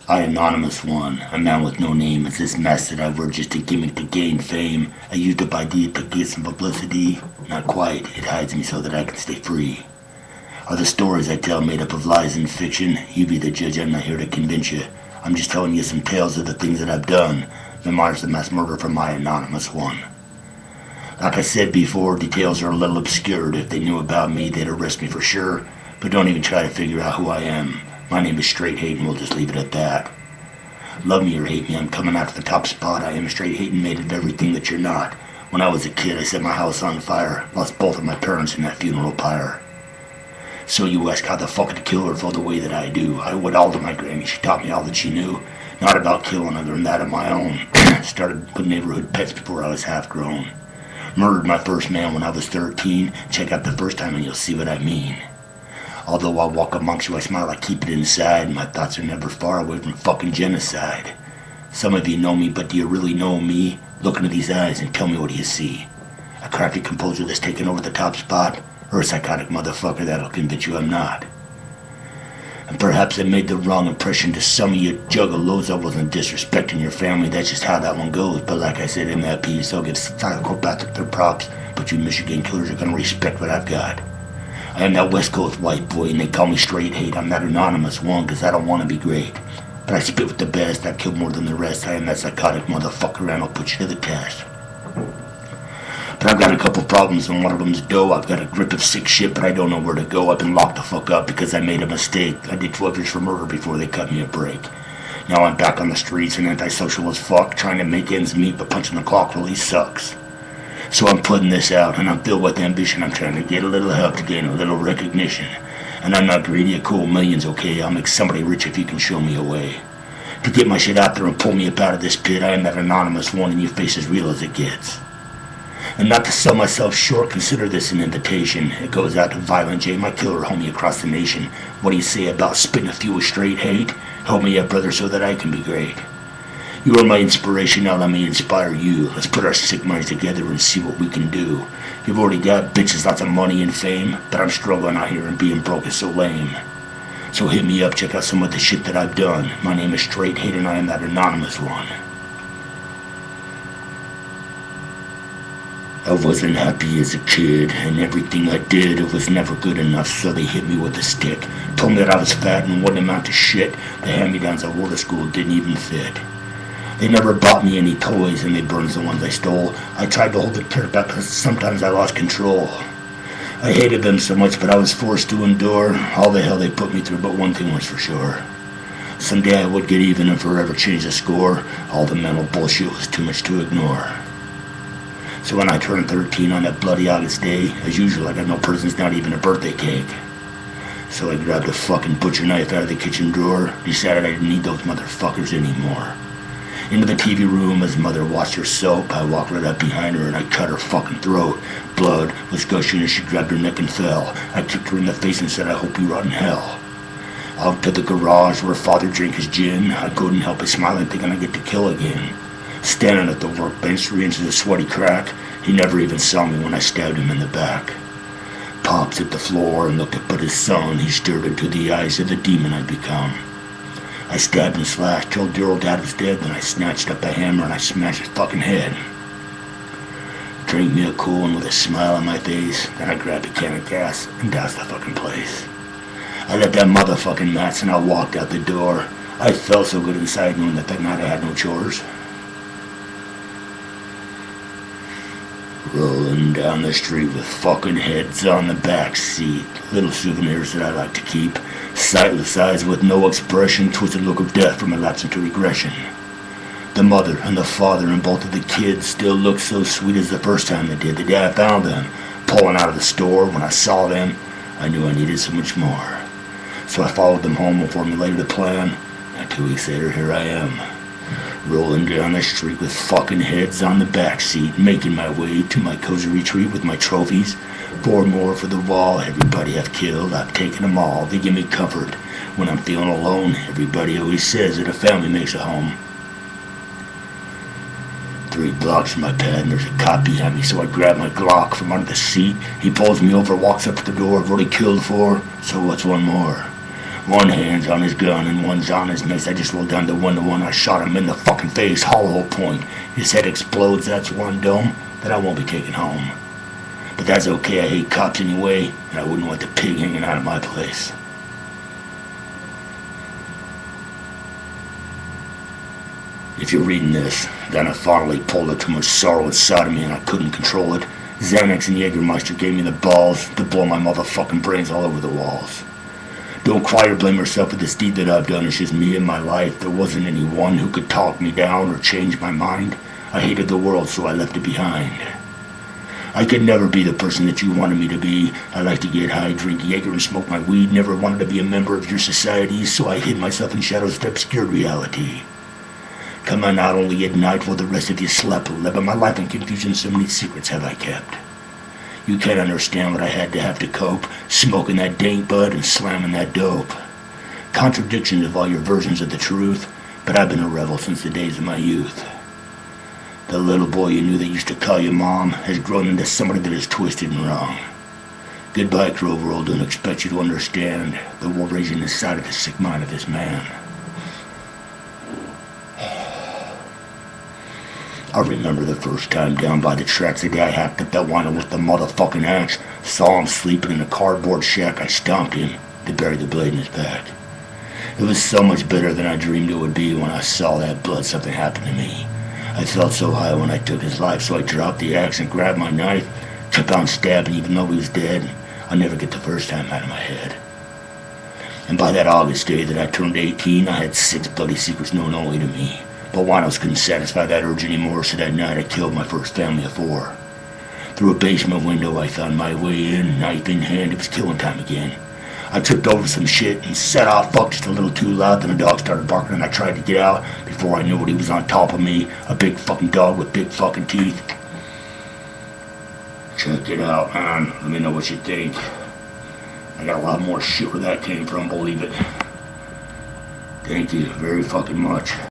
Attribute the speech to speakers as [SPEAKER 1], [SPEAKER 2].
[SPEAKER 1] I, Anonymous One, a man with no name, is this mess that I wear just a gimmick to gain fame. I used up ID to get some publicity. Not quite, it hides me so that I can stay free. Are the stories I tell made up of lies and fiction? You be the judge, I'm not here to convince you. I'm just telling you some tales of the things that I've done. Memoirs of mass murder from my Anonymous One. Like I said before, details are a little obscured. If they knew about me, they'd arrest me for sure. But don't even try to figure out who I am. My name is Straight Hate, and we'll just leave it at that. Love me or hate me, I'm coming out to the top spot. I am straight hate and made of everything that you're not. When I was a kid, I set my house on fire. Lost both of my parents in that funeral pyre. So you ask how the fuck did the killer feel the way that I do? I owed all to my granny. She taught me all that she knew. Not about killing, I learned that of my own. Started with neighborhood pets before I was half grown. Murdered my first man when I was 13. Check out the first time and you'll see what I mean. Although I walk amongst you, I smile, I keep it inside. My thoughts are never far away from fucking genocide. Some of you know me, but do you really know me? Look into these eyes and tell me what do you see. A crafty composer that's taken over the top spot? Or a psychotic motherfucker that'll convince you I'm not? And perhaps I made the wrong impression to some of you juggalos. I wasn't disrespecting your family, that's just how that one goes. But like I said in that piece, I'll give psychopathic their props, but you Michigan killers are gonna respect what I've got. I am that West Coast white boy, and they call me Straight Hate. I'm that Anonymous One, cause I don't wanna be great. But I spit with the best, I've killed more than the rest. I am that psychotic motherfucker, and I'll put you to the test. But I've got a couple problems, and one of them's dough. I've got a grip of sick shit, but I don't know where to go. I've been locked the fuck up because I made a mistake. I did 12 years for murder before they cut me a break. Now I'm back on the streets and antisocial as fuck, trying to make ends meet, but punching the clock really sucks. So I'm putting this out, and I'm filled with ambition. I'm trying to get a little help to gain a little recognition. And I'm not greedy of cool millions, okay? I'll make somebody rich if you can show me a way. To get my shit out there and pull me up out of this pit, I am that Anonymous One, and your face as real as it gets. And not to sell myself short, consider this an invitation. It goes out to Violent J, my killer homie across the nation. What do you say about spitting a few with straight hate? Help me up, brother, so that I can be great. You are my inspiration, now let me inspire you. Let's put our sick minds together and see what we can do. You've already got bitches, lots of money and fame, but I'm struggling out here and being broke is so lame. So hit me up, check out some of the shit that I've done. My name is Straight Hate and I am that Anonymous One. I wasn't happy as a kid, and everything I did, it was never good enough, so they hit me with a stick. Told me that I was fat and wouldn't amount to shit. The hand-me-downs I wore to school didn't even fit. They never bought me any toys, and they burned the ones I stole. I tried to hold the turf back because sometimes I lost control. I hated them so much, but I was forced to endure all the hell they put me through, but one thing was for sure. Someday I would get even and forever change the score. All the mental bullshit was too much to ignore. So when I turned 13 on that bloody August day, as usual I got no presents, not even a birthday cake. So I grabbed a fucking butcher knife out of the kitchen drawer, decided I didn't need those motherfuckers anymore. Into the TV room as mother washed her soap, I walked right up behind her and I cut her fucking throat. Blood was gushing as she grabbed her neck and fell. I kicked her in the face and said, I hope you rot in hell. Out to the garage where father drank his gin, I couldn't help but smiling thinking I'd get to kill again. Standing at the workbench, 3 inches of sweaty crack, he never even saw me when I stabbed him in the back. Pops hit the floor and looked up at his son. He stared into the eyes of the demon I'd become. I stabbed and slashed till Daryl Dad was dead, then I snatched up a hammer and I smashed his fucking head. Drank me a cool one with a smile on my face, then I grabbed a can of gas and doused the fucking place. I lit that motherfucking match and I walked out the door. I felt so good inside knowing that night I had no chores. Rolling down the street with fucking heads on the back seat. Little souvenirs that I like to keep. Sightless eyes with no expression. Twisted look of death from a lapse into regression. The mother and the father and both of the kids still look so sweet as the first time they did. The day I found them, pulling out of the store. When I saw them, I knew I needed so much more. So I followed them home and formulated a plan. And 2 weeks later, here I am. Rolling down the street with fucking heads on the backseat, making my way to my cozy retreat with my trophies. 4 more for the wall, everybody I've killed, I've taken them all. They give me comfort when I'm feeling alone. Everybody always says that a family makes a home. 3 blocks from my pad and there's a cop behind me, so I grab my Glock from under the seat. He pulls me over, walks up to the door I've already killed 4, so what's one more? One hand's on his gun and one's on his mace. I just rolled down the window and I shot him in the fucking face, hollow point. His head explodes, that's one dome that I won't be taking home. But that's okay, I hate cops anyway, and I wouldn't want the pig hanging out of my place. If you're reading this, then I finally pulled out too much sorrow inside of me and I couldn't control it. Xanax and Jägermeister gave me the balls to blow my motherfucking brains all over the walls. Don't cry or blame yourself for this deed that I've done. It's just me and my life. There wasn't anyone who could talk me down or change my mind. I hated the world, so I left it behind. I could never be the person that you wanted me to be. I like to get high, drink Jaeger, and smoke my weed. Never wanted to be a member of your society, so I hid myself in shadows that obscured reality. Come on out only at night while the rest of you slept. Living my life in confusion, so many secrets have I kept. You can't understand what I had to cope, smoking that dank bud and slamming that dope. Contradictions of all your versions of the truth, but I've been a rebel since the days of my youth. The little boy you knew that used to call you mom has grown into somebody that is twisted and wrong. Goodbye, Grover, don't expect you to understand the war raging inside of the sick mind of this man. I remember the first time down by the tracks, the day I hacked up that wino with the motherfucking axe. Saw him sleeping in a cardboard shack. I stomped him to bury the blade in his back. It was so much better than I dreamed it would be. When I saw that blood, something happened to me. I felt so high when I took his life, so I dropped the axe and grabbed my knife, kept on stabbing even though he was dead. I'll never get the first time out of my head. And by that August day that I turned 18, I had 6 bloody secrets known only to me. But winos couldn't satisfy that urge anymore, so that night I killed my first family of 4. Through a basement window I found my way in, knife in hand. It was killing time again. I tripped over some shit and set off fuck just a little too loud. Then a dog started barking and I tried to get out. Before I knew it, he was on top of me. A big fucking dog with big fucking teeth. Check it out, man. Let me know what you think. I got a lot more shit where that came from, believe it. Thank you very fucking much.